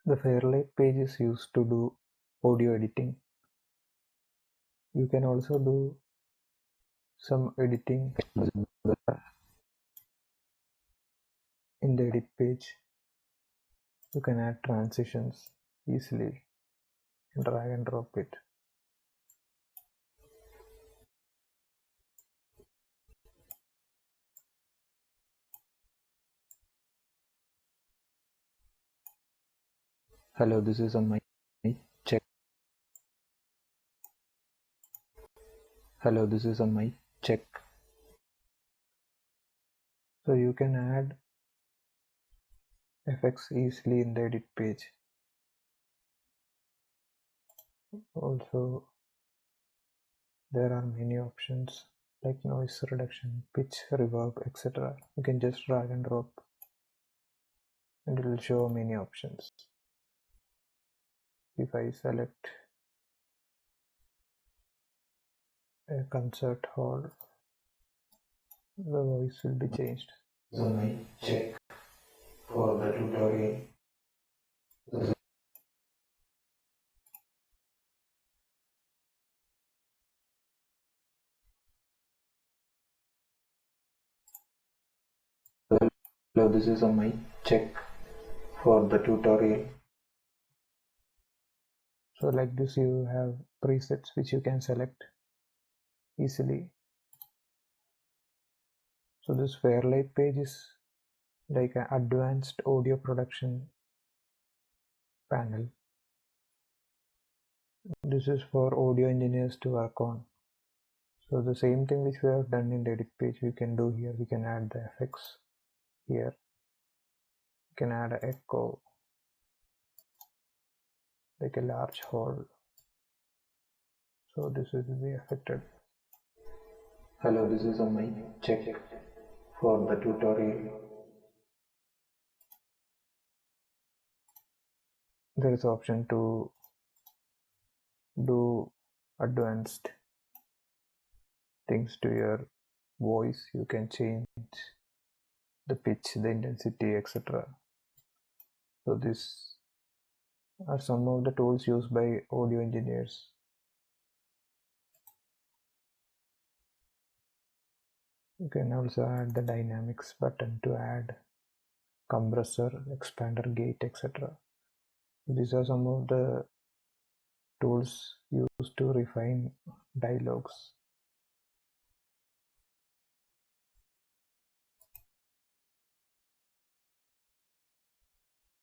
The Fairlight page is used to do audio editing. You can also do some editing in the edit page. You can add transitions easily and drag and drop it. Hello, this is on my check. Hello, this is on my check. So you can add effects easily in the edit page. Also, there are many options like noise reduction, pitch, reverb, etc. You can just drag and drop and it will show many options. If I select a concert hall, the voice will be changed. So my check for the tutorial. Hello, this is on my check for the tutorial. So like this you have presets which you can select easily. So this Fairlight page is like an advanced audio production panel. This is for audio engineers to work on. So the same thing which we have done in the edit page we can do here. We can add the effects here. We can add an echo, like a large hall. So this will be affected. Hello, this is on my check for the tutorial. There is option to do advanced things to your voice. You can change the pitch, the intensity, etc. So these are some of the tools used by audio engineers. You can also add the dynamics button to add compressor, expander, gate, etc. These are some of the tools used to refine dialogues.